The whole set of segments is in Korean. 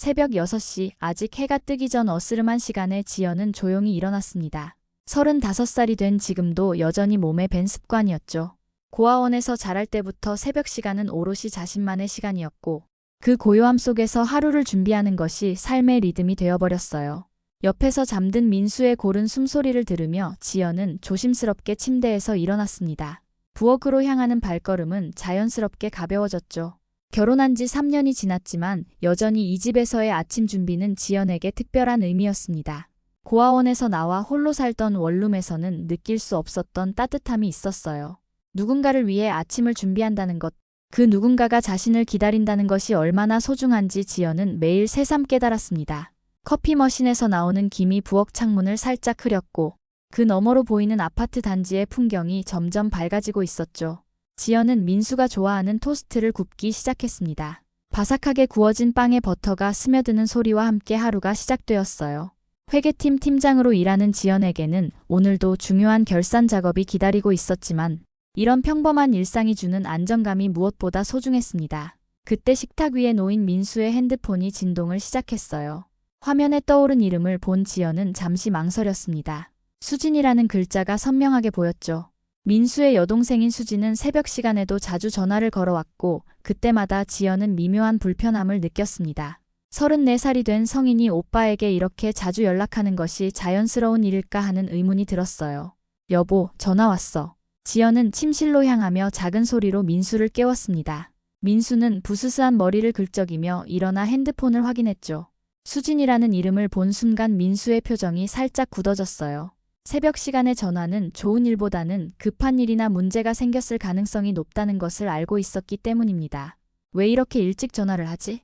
새벽 6시 아직 해가 뜨기 전 어스름한 시간에 지연은 조용히 일어났습니다. 35살이 된 지금도 여전히 몸에 밴 습관이었죠. 고아원에서 자랄 때부터 새벽 시간은 오롯이 자신만의 시간이었고 그 고요함 속에서 하루를 준비하는 것이 삶의 리듬이 되어버렸어요. 옆에서 잠든 민수의 고른 숨소리를 들으며 지연은 조심스럽게 침대에서 일어났습니다. 부엌으로 향하는 발걸음은 자연스럽게 가벼워졌죠. 결혼한 지 3년이 지났지만 여전히 이 집에서의 아침 준비는 지연에게 특별한 의미였습니다. 고아원에서 나와 홀로 살던 원룸에서는 느낄 수 없었던 따뜻함이 있었어요. 누군가를 위해 아침을 준비한다는 것, 그 누군가가 자신을 기다린다는 것이 얼마나 소중한지 지연은 매일 새삼 깨달았습니다. 커피 머신에서 나오는 김이 부엌 창문을 살짝 흐렸고 그 너머로 보이는 아파트 단지의 풍경이 점점 밝아지고 있었죠. 지연은 민수가 좋아하는 토스트를 굽기 시작했습니다. 바삭하게 구워진 빵에 버터가 스며드는 소리와 함께 하루가 시작되었어요. 회계팀 팀장으로 일하는 지연에게는 오늘도 중요한 결산 작업이 기다리고 있었지만 이런 평범한 일상이 주는 안정감이 무엇보다 소중했습니다. 그때 식탁 위에 놓인 민수의 핸드폰이 진동을 시작했어요. 화면에 떠오른 이름을 본 지연은 잠시 망설였습니다. 수진이라는 글자가 선명하게 보였죠. 민수의 여동생인 수진은 새벽 시간에도 자주 전화를 걸어왔고 그때마다 지연은 미묘한 불편함을 느꼈습니다. 34살이 된 성인이 오빠에게 이렇게 자주 연락하는 것이 자연스러운 일일까 하는 의문이 들었어요. 여보, 전화 왔어. 지연은 침실로 향하며 작은 소리로 민수를 깨웠습니다. 민수는 부스스한 머리를 긁적이며 일어나 핸드폰을 확인했죠. 수진이라는 이름을 본 순간 민수의 표정이 살짝 굳어졌어요. 새벽 시간의 전화는 좋은 일보다는 급한 일이나 문제가 생겼을 가능성이 높다는 것을 알고 있었기 때문입니다. 왜 이렇게 일찍 전화를 하지?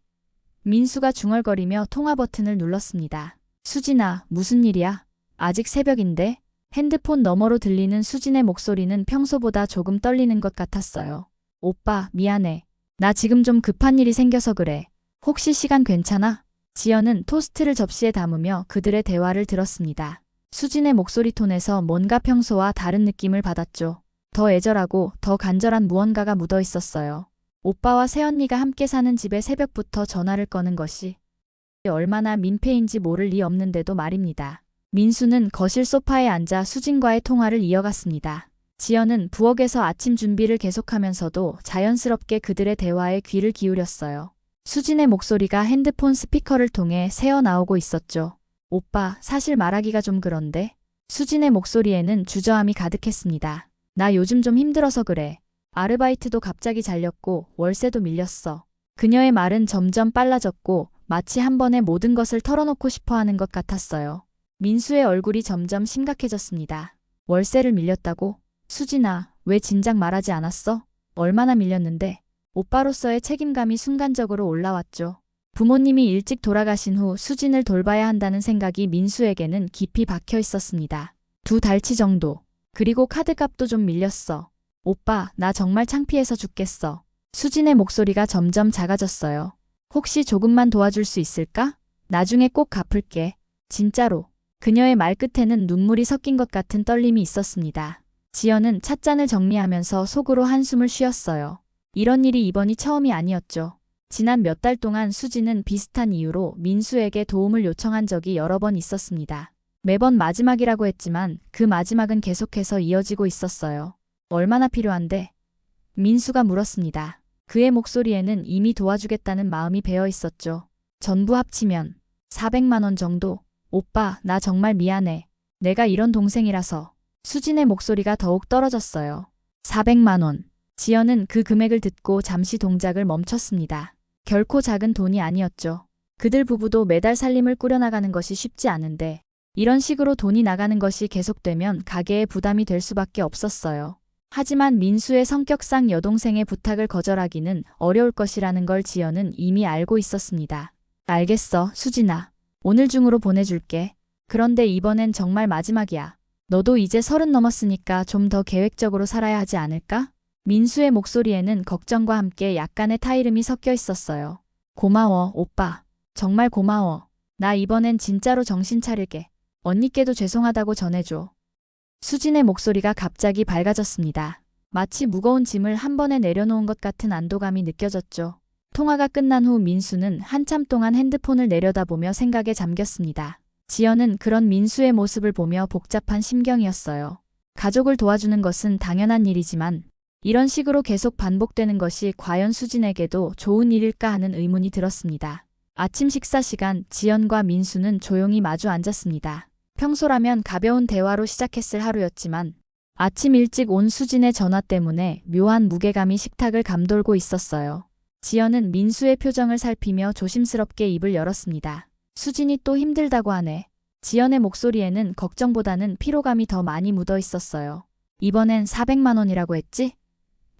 민수가 중얼거리며 통화 버튼을 눌렀습니다. 수진아, 무슨 일이야? 아직 새벽인데? 핸드폰 너머로 들리는 수진의 목소리는 평소보다 조금 떨리는 것 같았어요. 오빠, 미안해. 나 지금 좀 급한 일이 생겨서 그래. 혹시 시간 괜찮아? 지연은 토스트를 접시에 담으며 그들의 대화를 들었습니다. 수진의 목소리 톤에서 뭔가 평소와 다른 느낌을 받았죠. 더 애절하고 더 간절한 무언가가 묻어 있었어요. 오빠와 새언니가 함께 사는 집에 새벽부터 전화를 거는 것이 얼마나 민폐인지 모를 리 없는데도 말입니다. 민수는 거실 소파에 앉아 수진과의 통화를 이어갔습니다. 지연은 부엌에서 아침 준비를 계속하면서도 자연스럽게 그들의 대화에 귀를 기울였어요. 수진의 목소리가 핸드폰 스피커를 통해 새어나오고 있었죠. 오빠, 사실 말하기가 좀 그런데? 수진의 목소리에는 주저함이 가득했습니다. 나 요즘 좀 힘들어서 그래. 아르바이트도 갑자기 잘렸고 월세도 밀렸어. 그녀의 말은 점점 빨라졌고 마치 한 번에 모든 것을 털어놓고 싶어하는 것 같았어요. 민수의 얼굴이 점점 심각해졌습니다. 월세를 밀렸다고? 수진아, 왜 진작 말하지 않았어? 얼마나 밀렸는데? 오빠로서의 책임감이 순간적으로 올라왔죠. 부모님이 일찍 돌아가신 후 수진을 돌봐야 한다는 생각이 민수에게는 깊이 박혀 있었습니다. 2달치 정도. 그리고 카드값도 좀 밀렸어. 오빠, 나 정말 창피해서 죽겠어. 수진의 목소리가 점점 작아졌어요. 혹시 조금만 도와줄 수 있을까? 나중에 꼭 갚을게. 진짜로. 그녀의 말끝에는 눈물이 섞인 것 같은 떨림이 있었습니다. 지연은 찻잔을 정리하면서 속으로 한숨을 쉬었어요. 이런 일이 이번이 처음이 아니었죠. 지난 몇 달 동안 수진은 비슷한 이유로 민수에게 도움을 요청한 적이 여러 번 있었습니다. 매번 마지막이라고 했지만 그 마지막은 계속해서 이어지고 있었어요. 얼마나 필요한데? 민수가 물었습니다. 그의 목소리에는 이미 도와주겠다는 마음이 배어 있었죠. 전부 합치면 400만 원 정도? 오빠, 나 정말 미안해. 내가 이런 동생이라서. 수진의 목소리가 더욱 떨어졌어요. 400만 원. 지연은 그 금액을 듣고 잠시 동작을 멈췄습니다. 결코 작은 돈이 아니었죠. 그들 부부도 매달 살림을 꾸려나가는 것이 쉽지 않은데 이런 식으로 돈이 나가는 것이 계속되면 가계에 부담이 될 수밖에 없었어요. 하지만 민수의 성격상 여동생의 부탁을 거절하기는 어려울 것이라는 걸 지연은 이미 알고 있었습니다. 알겠어, 수진아. 오늘 중으로 보내줄게. 그런데 이번엔 정말 마지막이야. 너도 이제 30 넘었으니까 좀 더 계획적으로 살아야 하지 않을까? 민수의 목소리에는 걱정과 함께 약간의 타이름이 섞여 있었어요. 고마워, 오빠. 정말 고마워. 나 이번엔 진짜로 정신 차릴게. 언니께도 죄송하다고 전해줘. 수진의 목소리가 갑자기 밝아졌습니다. 마치 무거운 짐을 한 번에 내려놓은 것 같은 안도감이 느껴졌죠. 통화가 끝난 후 민수는 한참 동안 핸드폰을 내려다보며 생각에 잠겼습니다. 지연은 그런 민수의 모습을 보며 복잡한 심경이었어요. 가족을 도와주는 것은 당연한 일이지만 이런 식으로 계속 반복되는 것이 과연 수진에게도 좋은 일일까 하는 의문이 들었습니다. 아침 식사 시간 지연과 민수는 조용히 마주 앉았습니다. 평소라면 가벼운 대화로 시작했을 하루였지만 아침 일찍 온 수진의 전화 때문에 묘한 무게감이 식탁을 감돌고 있었어요. 지연은 민수의 표정을 살피며 조심스럽게 입을 열었습니다. 수진이 또 힘들다고 하네. 지연의 목소리에는 걱정보다는 피로감이 더 많이 묻어 있었어요. 이번엔 400만 원이라고 했지?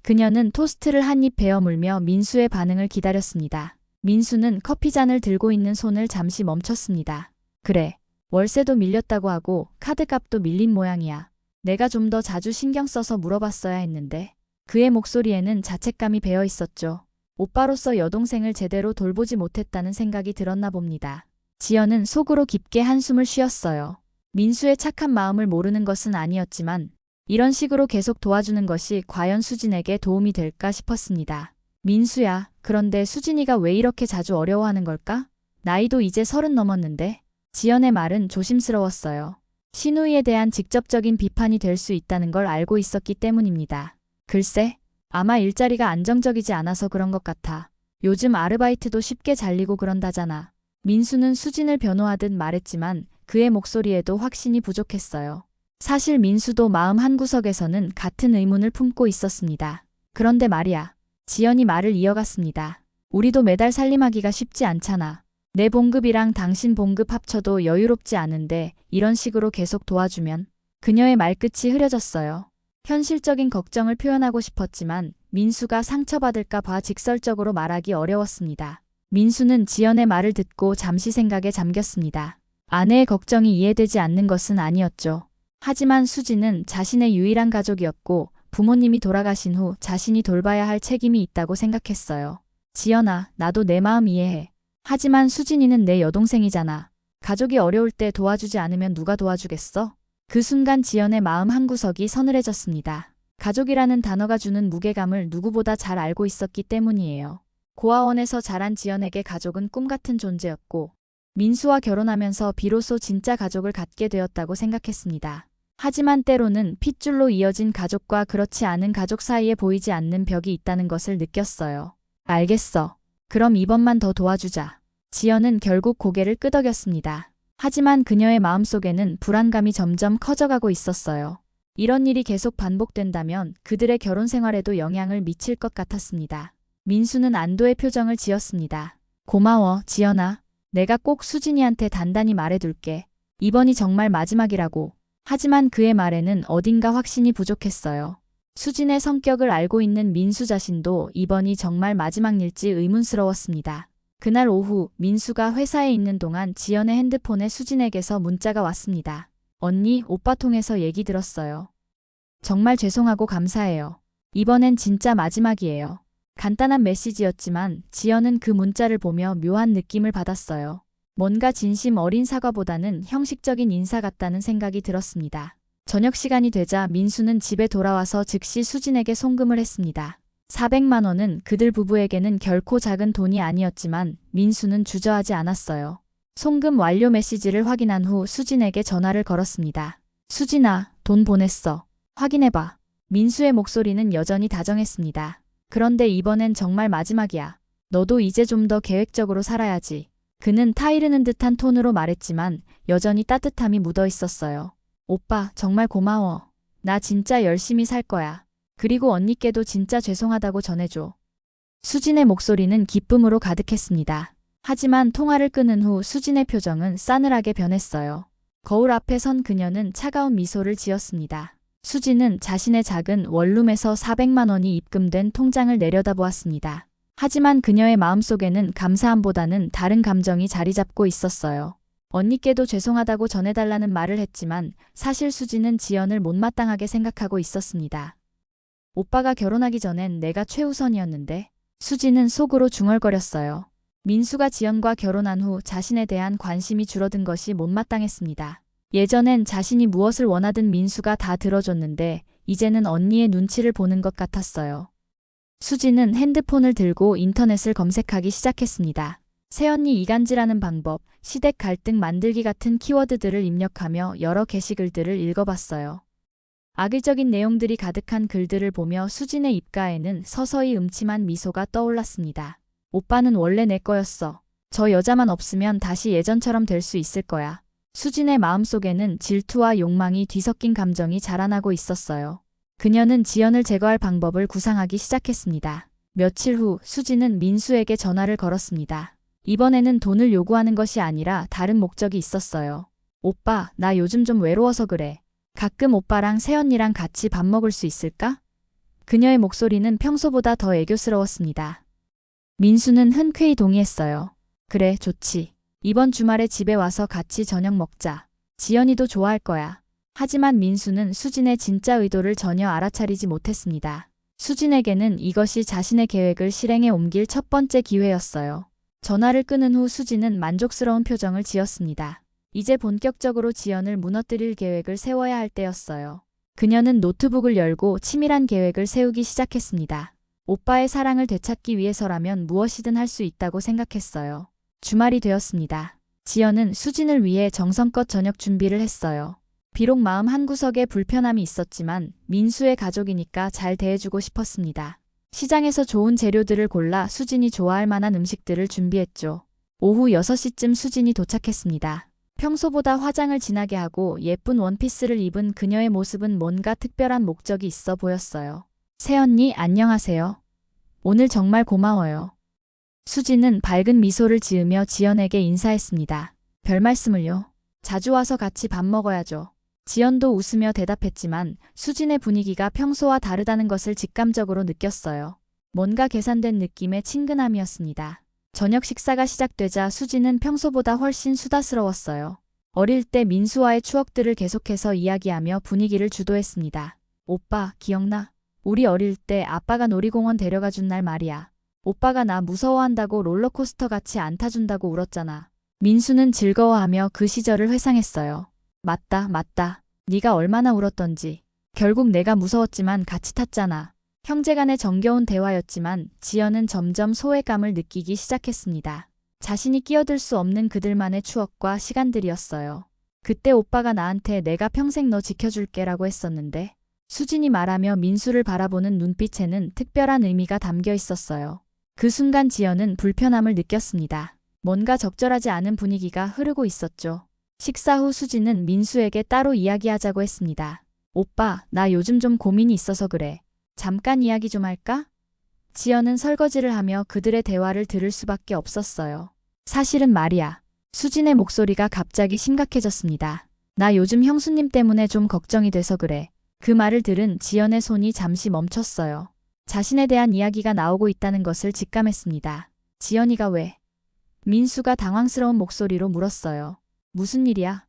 그녀는 토스트를 한 입 베어 물며 민수의 반응을 기다렸습니다. 민수는 커피잔을 들고 있는 손을 잠시 멈췄습니다. 그래. 월세도 밀렸다고 하고 카드값도 밀린 모양이야. 내가 좀 더 자주 신경 써서 물어봤어야 했는데. 그의 목소리에는 자책감이 배어 있었죠. 오빠로서 여동생을 제대로 돌보지 못했다는 생각이 들었나 봅니다. 지연은 속으로 깊게 한숨을 쉬었어요. 민수의 착한 마음을 모르는 것은 아니었지만 이런 식으로 계속 도와주는 것이 과연 수진에게 도움이 될까 싶었습니다. 민수야, 그런데 수진이가 왜 이렇게 자주 어려워하는 걸까? 나이도 이제 30 넘었는데. 지연의 말은 조심스러웠어요. 시누이에 대한 직접적인 비판이 될 수 있다는 걸 알고 있었기 때문입니다. 글쎄, 아마 일자리가 안정적이지 않아서 그런 것 같아. 요즘 아르바이트도 쉽게 잘리고 그런다잖아. 민수는 수진을 변호하듯 말했지만 그의 목소리에도 확신이 부족했어요. 사실 민수도 마음 한구석에서는 같은 의문을 품고 있었습니다. 그런데 말이야. 지연이 말을 이어갔습니다. 우리도 매달 살림하기가 쉽지 않잖아. 내 봉급이랑 당신 봉급 합쳐도 여유롭지 않은데 이런 식으로 계속 도와주면. 그녀의 말끝이 흐려졌어요. 현실적인 걱정을 표현하고 싶었지만 민수가 상처받을까 봐 직설적으로 말하기 어려웠습니다. 민수는 지연의 말을 듣고 잠시 생각에 잠겼습니다. 아내의 걱정이 이해되지 않는 것은 아니었죠. 하지만 수진은 자신의 유일한 가족이었고 부모님이 돌아가신 후 자신이 돌봐야 할 책임이 있다고 생각했어요. 지연아, 나도 내 마음 이해해. 하지만 수진이는 내 여동생이잖아. 가족이 어려울 때 도와주지 않으면 누가 도와주겠어? 그 순간 지연의 마음 한구석이 서늘해졌습니다. 가족이라는 단어가 주는 무게감을 누구보다 잘 알고 있었기 때문이에요. 고아원에서 자란 지연에게 가족은 꿈같은 존재였고 민수와 결혼하면서 비로소 진짜 가족을 갖게 되었다고 생각했습니다. 하지만 때로는 핏줄로 이어진 가족과 그렇지 않은 가족 사이에 보이지 않는 벽이 있다는 것을 느꼈어요. 알겠어. 그럼 이번만 더 도와주자. 지연은 결국 고개를 끄덕였습니다. 하지만 그녀의 마음속에는 불안감이 점점 커져가고 있었어요. 이런 일이 계속 반복된다면 그들의 결혼 생활에도 영향을 미칠 것 같았습니다. 민수는 안도의 표정을 지었습니다. 고마워, 지연아. 내가 꼭 수진이한테 단단히 말해둘게. 이번이 정말 마지막이라고. 하지만 그의 말에는 어딘가 확신이 부족했어요. 수진의 성격을 알고 있는 민수 자신도 이번이 정말 마지막 일지 의문스러웠습니다. 그날 오후 민수가 회사에 있는 동안 지연의 핸드폰에 수진에게서 문자가 왔습니다. 언니, 오빠 통해서 얘기 들었어요. 정말 죄송하고 감사해요. 이번엔 진짜 마지막이에요. 간단한 메시지였지만 지연은 그 문자를 보며 묘한 느낌을 받았어요. 뭔가 진심 어린 사과보다는 형식적인 인사 같다는 생각이 들었습니다. 저녁 시간이 되자 민수는 집에 돌아와서 즉시 수진에게 송금을 했습니다. 400만 원은 그들 부부에게는 결코 작은 돈이 아니었지만 민수는 주저하지 않았어요. 송금 완료 메시지를 확인한 후 수진에게 전화를 걸었습니다. 수진아, 돈 보냈어. 확인해봐. 민수의 목소리는 여전히 다정했습니다. 그런데 이번엔 정말 마지막이야. 너도 이제 좀 더 계획적으로 살아야지. 그는 타이르는 듯한 톤으로 말했지만 여전히 따뜻함이 묻어 있었어요. 오빠, 정말 고마워. 나 진짜 열심히 살 거야. 그리고 언니께도 진짜 죄송하다고 전해줘. 수진의 목소리는 기쁨으로 가득했습니다. 하지만 통화를 끊은 후 수진의 표정은 싸늘하게 변했어요. 거울 앞에 선 그녀는 차가운 미소를 지었습니다. 수진은 자신의 작은 원룸에서 400만 원이 입금된 통장을 내려다보았습니다. 하지만 그녀의 마음속에는 감사함보다는 다른 감정이 자리 잡고 있었어요. 언니께도 죄송하다고 전해달라는 말을 했지만 사실 수진은 지연을 못마땅하게 생각하고 있었습니다. 오빠가 결혼하기 전엔 내가 최우선이었는데. 수진은 속으로 중얼거렸어요. 민수가 지연과 결혼한 후 자신에 대한 관심이 줄어든 것이 못마땅했습니다. 예전엔 자신이 무엇을 원하든 민수가 다 들어줬는데 이제는 언니의 눈치를 보는 것 같았어요. 수지는 핸드폰을 들고 인터넷을 검색하기 시작했습니다. 새언니 이간질하는 방법, 시댁 갈등 만들기 같은 키워드들을 입력하며 여러 게시글들을 읽어봤어요. 악의적인 내용들이 가득한 글들을 보며 수진의 입가에는 서서히 음침한 미소가 떠올랐습니다. 오빠는 원래 내 거였어. 저 여자만 없으면 다시 예전처럼 될 수 있을 거야. 수진의 마음속에는 질투와 욕망이 뒤섞인 감정이 자라나고 있었어요. 그녀는 지연을 제거할 방법을 구상하기 시작했습니다. 며칠 후 수진은 민수에게 전화를 걸었습니다. 이번에는 돈을 요구하는 것이 아니라 다른 목적이 있었어요. 오빠, 나 요즘 좀 외로워서 그래. 가끔 오빠랑 새언니랑 같이 밥 먹을 수 있을까? 그녀의 목소리는 평소보다 더 애교스러웠습니다. 민수는 흔쾌히 동의했어요. 그래, 좋지. 이번 주말에 집에 와서 같이 저녁 먹자. 지연이도 좋아할 거야. 하지만 민수는 수진의 진짜 의도를 전혀 알아차리지 못했습니다. 수진에게는 이것이 자신의 계획을 실행에 옮길 첫 번째 기회였어요. 전화를 끊은 후 수진은 만족스러운 표정을 지었습니다. 이제 본격적으로 지연을 무너뜨릴 계획을 세워야 할 때였어요. 그녀는 노트북을 열고 치밀한 계획을 세우기 시작했습니다. 오빠의 사랑을 되찾기 위해서라면 무엇이든 할 수 있다고 생각했어요. 주말이 되었습니다. 지연은 수진을 위해 정성껏 저녁 준비를 했어요. 비록 마음 한구석에 불편함이 있었지만 민수의 가족이니까 잘 대해주고 싶었습니다. 시장에서 좋은 재료들을 골라 수진이 좋아할 만한 음식들을 준비했죠. 오후 6시쯤 수진이 도착했습니다. 평소보다 화장을 진하게 하고 예쁜 원피스를 입은 그녀의 모습은 뭔가 특별한 목적이 있어 보였어요. 새언니, 안녕하세요. 오늘 정말 고마워요. 수진은 밝은 미소를 지으며 지연에게 인사했습니다. 별 말씀을요. 자주 와서 같이 밥 먹어야죠. 지연도 웃으며 대답했지만 수진의 분위기가 평소와 다르다는 것을 직감적으로 느꼈어요. 뭔가 계산된 느낌의 친근함이었습니다. 저녁 식사가 시작되자 수진은 평소보다 훨씬 수다스러웠어요. 어릴 때 민수와의 추억들을 계속해서 이야기하며 분위기를 주도했습니다. 오빠, 기억나? 우리 어릴 때 아빠가 놀이공원 데려가 준 날 말이야. 오빠가 나 무서워한다고 롤러코스터 같이 안 타준다고 울었잖아. 민수는 즐거워하며 그 시절을 회상했어요. 맞다, 맞다. 네가 얼마나 울었던지. 결국 내가 무서웠지만 같이 탔잖아. 형제간의 정겨운 대화였지만 지연은 점점 소외감을 느끼기 시작했습니다. 자신이 끼어들 수 없는 그들만의 추억과 시간들이었어요. 그때 오빠가 나한테 내가 평생 너 지켜줄게라고 했었는데 수진이 말하며 민수를 바라보는 눈빛에는 특별한 의미가 담겨 있었어요. 그 순간 지연은 불편함을 느꼈습니다. 뭔가 적절하지 않은 분위기가 흐르고 있었죠. 식사 후 수진은 민수에게 따로 이야기하자고 했습니다. 오빠, 나 요즘 좀 고민이 있어서 그래. 잠깐 이야기 좀 할까? 지연은 설거지를 하며 그들의 대화를 들을 수밖에 없었어요. 사실은 말이야. 수진의 목소리가 갑자기 심각해졌습니다. 나 요즘 형수님 때문에 좀 걱정이 돼서 그래. 그 말을 들은 지연의 손이 잠시 멈췄어요. 자신에 대한 이야기가 나오고 있다는 것을 직감했습니다. 지연이가 왜? 민수가 당황스러운 목소리로 물었어요. 무슨 일이야?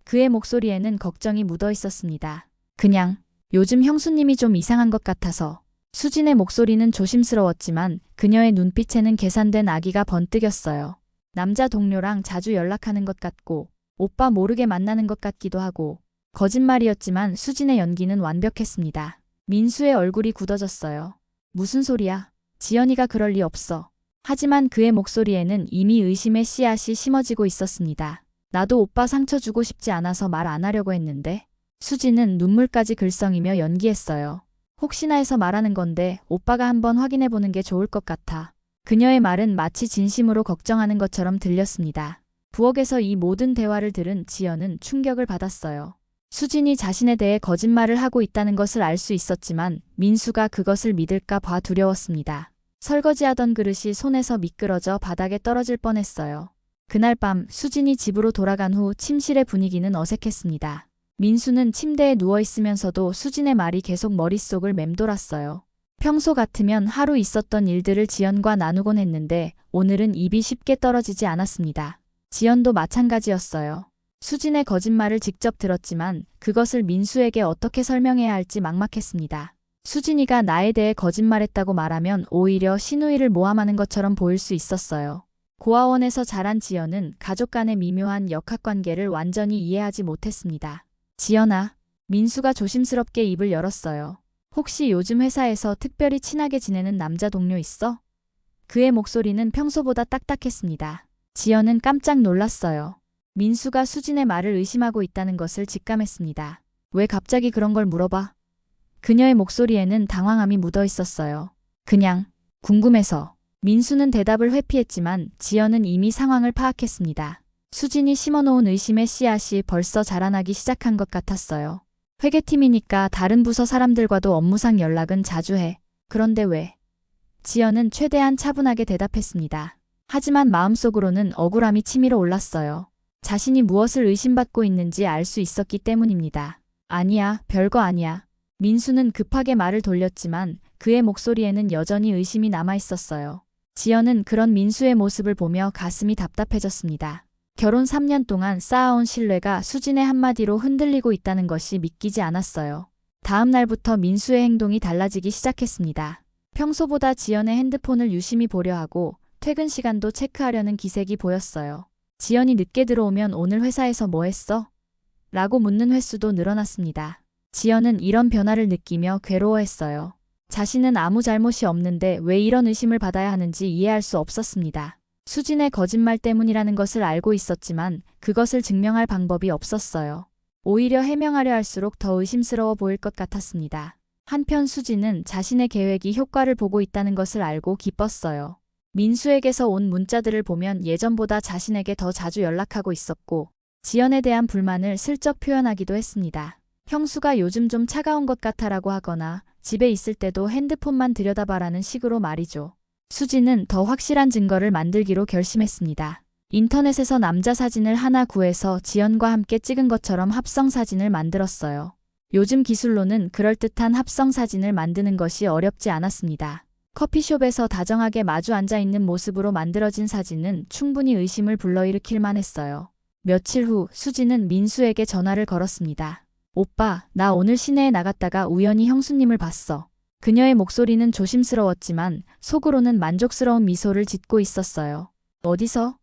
그의 목소리에는 걱정이 묻어 있었습니다. 그냥 요즘 형수님이 좀 이상한 것 같아서. 수진의 목소리는 조심스러웠지만 그녀의 눈빛에는 계산된 악의가 번뜩였어요. 남자 동료랑 자주 연락하는 것 같고 오빠 모르게 만나는 것 같기도 하고. 거짓말이었지만 수진의 연기는 완벽했습니다. 민수의 얼굴이 굳어졌어요. 무슨 소리야? 지연이가 그럴 리 없어. 하지만 그의 목소리에는 이미 의심의 씨앗이 심어지고 있었습니다. 나도 오빠 상처 주고 싶지 않아서 말 안 하려고 했는데. 수진은 눈물까지 글썽이며 연기했어요. 혹시나 해서 말하는 건데 오빠가 한번 확인해 보는 게 좋을 것 같아. 그녀의 말은 마치 진심으로 걱정하는 것처럼 들렸습니다. 부엌에서 이 모든 대화를 들은 지연은 충격을 받았어요. 수진이 자신에 대해 거짓말을 하고 있다는 것을 알 수 있었지만 민수가 그것을 믿을까 봐 두려웠습니다. 설거지하던 그릇이 손에서 미끄러져 바닥에 떨어질 뻔했어요. 그날 밤 수진이 집으로 돌아간 후 침실의 분위기는 어색했습니다. 민수는 침대에 누워있으면서도 수진의 말이 계속 머릿속을 맴돌았어요. 평소 같으면 하루 있었던 일들을 지연과 나누곤 했는데 오늘은 입이 쉽게 떨어지지 않았습니다. 지연도 마찬가지였어요. 수진의 거짓말을 직접 들었지만 그것을 민수에게 어떻게 설명해야 할지 막막했습니다. 수진이가 나에 대해 거짓말했다고 말하면 오히려 시누이를 모함하는 것처럼 보일 수 있었어요. 고아원에서 자란 지연은 가족 간의 미묘한 역학관계를 완전히 이해하지 못했습니다. 지연아, 민수가 조심스럽게 입을 열었어요. 혹시 요즘 회사에서 특별히 친하게 지내는 남자 동료 있어? 그의 목소리는 평소보다 딱딱했습니다. 지연은 깜짝 놀랐어요. 민수가 수진의 말을 의심하고 있다는 것을 직감했습니다. 왜 갑자기 그런 걸 물어봐? 그녀의 목소리에는 당황함이 묻어 있었어요. 그냥 궁금해서. 민수는 대답을 회피했지만 지연은 이미 상황을 파악했습니다. 수진이 심어놓은 의심의 씨앗이 벌써 자라나기 시작한 것 같았어요. 회계팀이니까 다른 부서 사람들과도 업무상 연락은 자주 해. 그런데 왜? 지연은 최대한 차분하게 대답했습니다. 하지만 마음속으로는 억울함이 치밀어 올랐어요. 자신이 무엇을 의심받고 있는지 알 수 있었기 때문입니다. 아니야, 별거 아니야. 민수는 급하게 말을 돌렸지만 그의 목소리에는 여전히 의심이 남아 있었어요. 지연은 그런 민수의 모습을 보며 가슴이 답답해졌습니다. 결혼 3년 동안 쌓아온 신뢰가 수진의 한마디로 흔들리고 있다는 것이 믿기지 않았어요. 다음 날부터 민수의 행동이 달라지기 시작했습니다. 평소보다 지연의 핸드폰을 유심히 보려 하고 퇴근 시간도 체크하려는 기색이 보였어요. 지연이 늦게 들어오면 오늘 회사에서 뭐 했어? 라고 묻는 횟수도 늘어났습니다. 지연은 이런 변화를 느끼며 괴로워했어요. 자신은 아무 잘못이 없는데 왜 이런 의심을 받아야 하는지 이해할 수 없었습니다. 수진의 거짓말 때문이라는 것을 알고 있었지만 그것을 증명할 방법이 없었어요. 오히려 해명하려 할수록 더 의심스러워 보일 것 같았습니다. 한편 수진은 자신의 계획이 효과를 보고 있다는 것을 알고 기뻤어요. 민수에게서 온 문자들을 보면 예전보다 자신에게 더 자주 연락하고 있었고 지연에 대한 불만을 슬쩍 표현하기도 했습니다. 형수가 요즘 좀 차가운 것 같아라고 하거나 집에 있을 때도 핸드폰만 들여다봐라는 식으로 말이죠. 수진은 더 확실한 증거를 만들기로 결심했습니다. 인터넷에서 남자 사진을 하나 구해서 지연과 함께 찍은 것처럼 합성 사진을 만들었어요. 요즘 기술로는 그럴듯한 합성 사진을 만드는 것이 어렵지 않았습니다. 커피숍에서 다정하게 마주 앉아 있는 모습으로 만들어진 사진은 충분히 의심을 불러일으킬 만했어요. 며칠 후 수진은 민수에게 전화를 걸었습니다. 오빠, 나 오늘 시내에 나갔다가 우연히 형수님을 봤어. 그녀의 목소리는 조심스러웠지만 속으로는 만족스러운 미소를 짓고 있었어요. 어디서?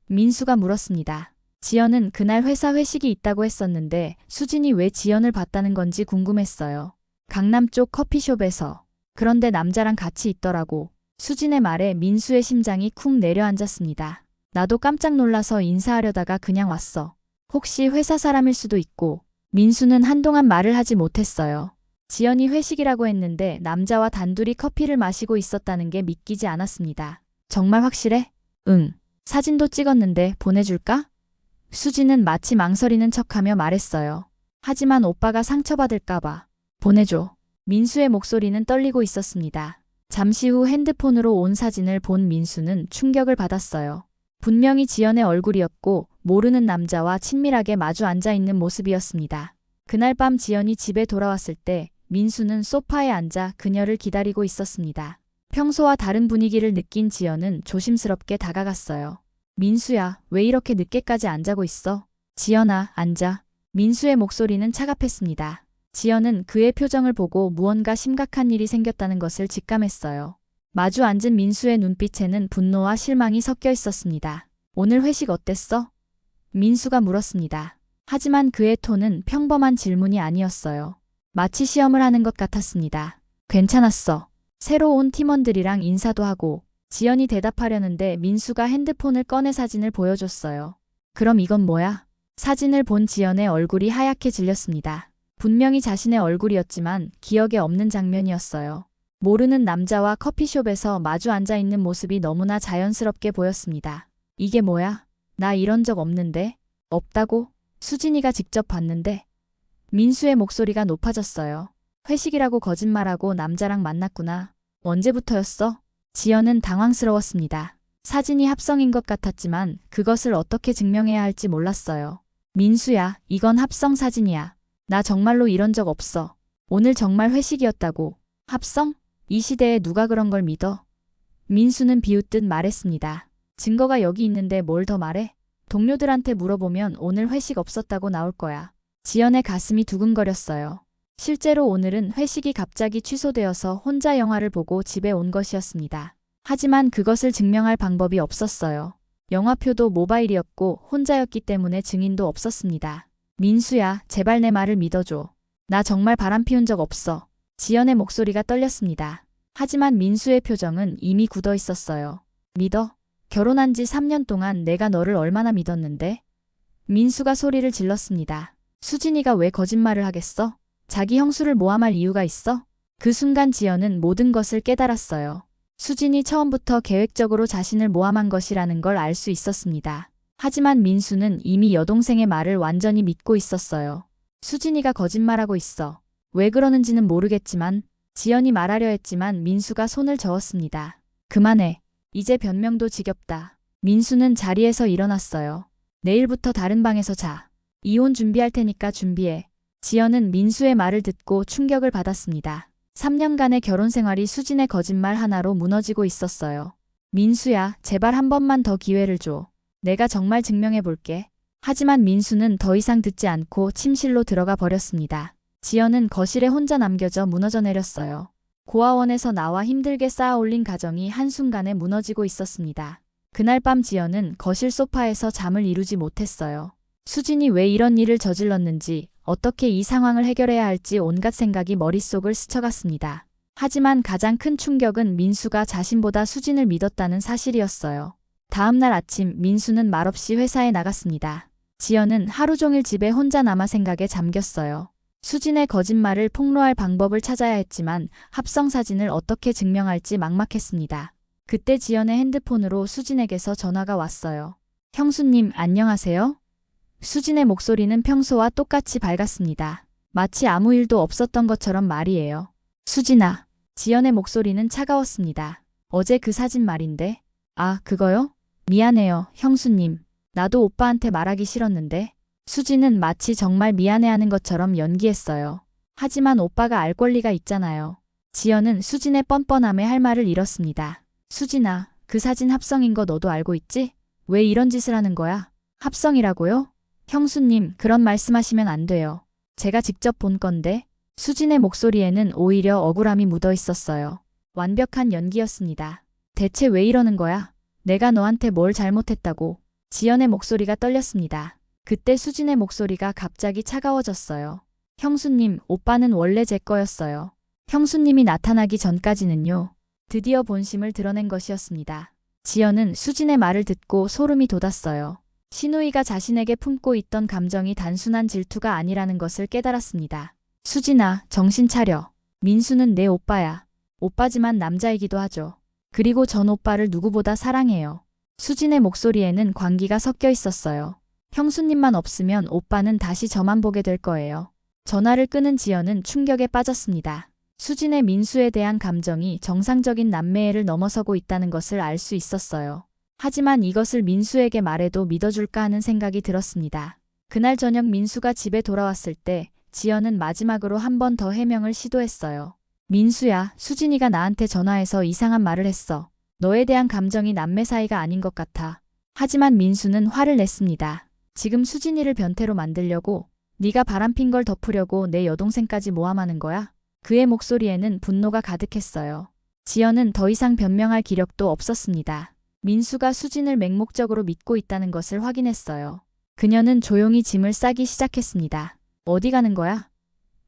민수가 물었습니다. 지연은 그날 회사 회식이 있다고 했었는데 수진이 왜 지연을 봤다는 건지 궁금했어요. 강남 쪽 커피숍에서. 그런데 남자랑 같이 있더라고. 수진의 말에 민수의 심장이 쿵 내려앉았습니다. 나도 깜짝 놀라서 인사하려다가 그냥 왔어. 혹시 회사 사람일 수도 있고. 민수는 한동안 말을 하지 못했어요. 지연이 회식이라고 했는데 남자와 단둘이 커피를 마시고 있었다는 게 믿기지 않았습니다. 정말 확실해? 응. 사진도 찍었는데 보내줄까? 수진은 마치 망설이는 척하며 말했어요. 하지만 오빠가 상처받을까봐. 보내줘. 민수의 목소리는 떨리고 있었습니다. 잠시 후 핸드폰으로 온 사진을 본 민수는 충격을 받았어요. 분명히 지연의 얼굴이었고 모르는 남자와 친밀하게 마주 앉아 있는 모습이었습니다. 그날 밤 지연이 집에 돌아왔을 때 민수는 소파에 앉아 그녀를 기다리고 있었습니다. 평소와 다른 분위기를 느낀 지연은 조심스럽게 다가갔어요. 민수야, 왜 이렇게 늦게까지 안 자고 있어? 지연아, 앉아. 민수의 목소리는 차갑했습니다. 지연은 그의 표정을 보고 무언가 심각한 일이 생겼다는 것을 직감했어요. 마주 앉은 민수의 눈빛에는 분노와 실망이 섞여 있었습니다. 오늘 회식 어땠어? 민수가 물었습니다. 하지만 그의 톤은 평범한 질문이 아니었어요. 마치 시험을 하는 것 같았습니다. 괜찮았어. 새로 온 팀원들이랑 인사도 하고. 지연이 대답하려는데 민수가 핸드폰을 꺼내 사진을 보여줬어요. 그럼 이건 뭐야? 사진을 본 지연의 얼굴이 하얗게 질렸습니다. 분명히 자신의 얼굴이었지만 기억에 없는 장면이었어요. 모르는 남자와 커피숍에서 마주 앉아 있는 모습이 너무나 자연스럽게 보였습니다. 이게 뭐야? 나 이런 적 없는데? 없다고? 수진이가 직접 봤는데? 민수의 목소리가 높아졌어요. 회식이라고 거짓말하고 남자랑 만났구나. 언제부터였어? 지연은 당황스러웠습니다. 사진이 합성인 것 같았지만 그것을 어떻게 증명해야 할지 몰랐어요. 민수야, 이건 합성 사진이야. 나 정말로 이런 적 없어. 오늘 정말 회식이었다고. 합성? 이 시대에 누가 그런 걸 믿어? 민수는 비웃듯 말했습니다. 증거가 여기 있는데 뭘 더 말해? 동료들한테 물어보면 오늘 회식 없었다고 나올 거야. 지연의 가슴이 두근거렸어요. 실제로 오늘은 회식이 갑자기 취소되어서 혼자 영화를 보고 집에 온 것이었습니다. 하지만 그것을 증명할 방법이 없었어요. 영화표도 모바일이었고 혼자였기 때문에 증인도 없었습니다. 민수야, 제발 내 말을 믿어줘. 나 정말 바람 피운 적 없어. 지연의 목소리가 떨렸습니다. 하지만 민수의 표정은 이미 굳어 있었어요. 믿어? 결혼한 지 3년 동안 내가 너를 얼마나 믿었는데? 민수가 소리를 질렀습니다. 수진이가 왜 거짓말을 하겠어? 자기 형수를 모함할 이유가 있어? 그 순간 지연은 모든 것을 깨달았어요. 수진이 처음부터 계획적으로 자신을 모함한 것이라는 걸 알 수 있었습니다. 하지만 민수는 이미 여동생의 말을 완전히 믿고 있었어요. 수진이가 거짓말하고 있어. 왜 그러는지는 모르겠지만 지연이 말하려 했지만 민수가 손을 저었습니다. 그만해. 이제 변명도 지겹다. 민수는 자리에서 일어났어요. 내일부터 다른 방에서 자. 이혼 준비할 테니까 준비해. 지연은 민수의 말을 듣고 충격을 받았습니다. 3년간의 결혼 생활이 수진의 거짓말 하나로 무너지고 있었어요. 민수야, 제발 한 번만 더 기회를 줘. 내가 정말 증명해 볼게. 하지만 민수는 더 이상 듣지 않고 침실로 들어가 버렸습니다. 지연은 거실에 혼자 남겨져 무너져 내렸어요. 고아원에서 나와 힘들게 쌓아 올린 가정이 한순간에 무너지고 있었습니다. 그날 밤 지연은 거실 소파에서 잠을 이루지 못했어요. 수진이 왜 이런 일을 저질렀는지, 어떻게 이 상황을 해결해야 할지 온갖 생각이 머릿속을 스쳐갔습니다. 하지만 가장 큰 충격은 민수가 자신보다 수진을 믿었다는 사실이었어요. 다음 날 아침 민수는 말없이 회사에 나갔습니다. 지연은 하루 종일 집에 혼자 남아 생각에 잠겼어요. 수진의 거짓말을 폭로할 방법을 찾아야 했지만 합성 사진을 어떻게 증명할지 막막했습니다. 그때 지연의 핸드폰으로 수진에게서 전화가 왔어요. 형수님, 안녕하세요? 수진의 목소리는 평소와 똑같이 밝았습니다. 마치 아무 일도 없었던 것처럼 말이에요. 수진아. 지연의 목소리는 차가웠습니다. 어제 그 사진 말인데. 아, 그거요? 미안해요, 형수님. 나도 오빠한테 말하기 싫었는데. 수진은 마치 정말 미안해하는 것처럼 연기했어요. 하지만 오빠가 알 권리가 있잖아요. 지연은 수진의 뻔뻔함에 할 말을 잃었습니다. 수진아, 그 사진 합성인 거 너도 알고 있지? 왜 이런 짓을 하는 거야? 합성이라고요? 형수님, 그런 말씀하시면 안 돼요. 제가 직접 본 건데. 수진의 목소리에는 오히려 억울함이 묻어 있었어요. 완벽한 연기였습니다. 대체 왜 이러는 거야? 내가 너한테 뭘 잘못했다고. 지연의 목소리가 떨렸습니다. 그때 수진의 목소리가 갑자기 차가워졌어요. 형수님, 오빠는 원래 제 거였어요. 형수님이 나타나기 전까지는요. 드디어 본심을 드러낸 것이었습니다. 지연은 수진의 말을 듣고 소름이 돋았어요. 시누이가 자신에게 품고 있던 감정이 단순한 질투가 아니라는 것을 깨달았습니다. 수진아, 정신 차려. 민수는 내 오빠야. 오빠지만 남자이기도 하죠. 그리고 전 오빠를 누구보다 사랑해요. 수진의 목소리에는 광기가 섞여 있었어요. 형수님만 없으면 오빠는 다시 저만 보게 될 거예요. 전화를 끄는 지연은 충격에 빠졌습니다. 수진의 민수에 대한 감정이 정상적인 남매애를 넘어서고 있다는 것을 알 수 있었어요. 하지만 이것을 민수에게 말해도 믿어줄까 하는 생각이 들었습니다. 그날 저녁 민수가 집에 돌아왔을 때 지연은 마지막으로 한 번 더 해명을 시도했어요. 민수야, 수진이가 나한테 전화해서 이상한 말을 했어. 너에 대한 감정이 남매 사이가 아닌 것 같아. 하지만 민수는 화를 냈습니다. 지금 수진이를 변태로 만들려고, 네가 바람핀 걸 덮으려고 내 여동생까지 모함하는 거야? 그의 목소리에는 분노가 가득했어요. 지연은 더 이상 변명할 기력도 없었습니다. 민수가 수진을 맹목적으로 믿고 있다는 것을 확인했어요. 그녀는 조용히 짐을 싸기 시작했습니다. 어디 가는 거야?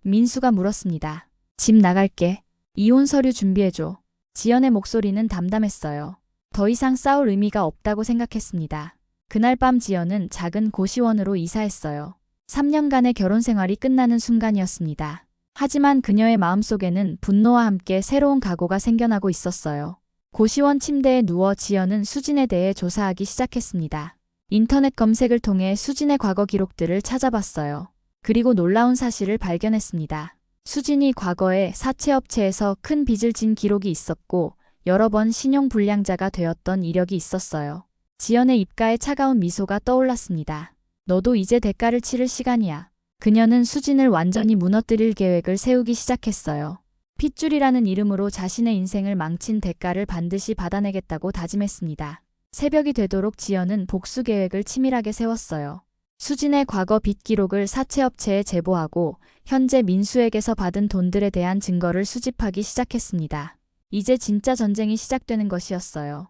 민수가 물었습니다. 집 나갈게. 이혼 서류 준비해줘. 지연의 목소리는 담담했어요. 더 이상 싸울 의미가 없다고 생각했습니다. 그날 밤 지연은 작은 고시원으로 이사했어요. 3년간의 결혼 생활이 끝나는 순간이었습니다. 하지만 그녀의 마음속에는 분노와 함께 새로운 각오가 생겨나고 있었어요. 고시원 침대에 누워 지연은 수진에 대해 조사하기 시작했습니다. 인터넷 검색을 통해 수진의 과거 기록들을 찾아봤어요. 그리고 놀라운 사실을 발견했습니다. 수진이 과거에 사채업체에서 큰 빚을 진 기록이 있었고 여러 번 신용불량자가 되었던 이력이 있었어요. 지연의 입가에 차가운 미소가 떠올랐습니다. 너도 이제 대가를 치를 시간이야. 그녀는 수진을 완전히 무너뜨릴 계획을 세우기 시작했어요. 핏줄이라는 이름으로 자신의 인생을 망친 대가를 반드시 받아내겠다고 다짐했습니다. 새벽이 되도록 지연은 복수 계획을 치밀하게 세웠어요. 수진의 과거 빚 기록을 사채업체에 제보하고 현재 민수에게서 받은 돈들에 대한 증거를 수집하기 시작했습니다. 이제 진짜 전쟁이 시작되는 것이었어요.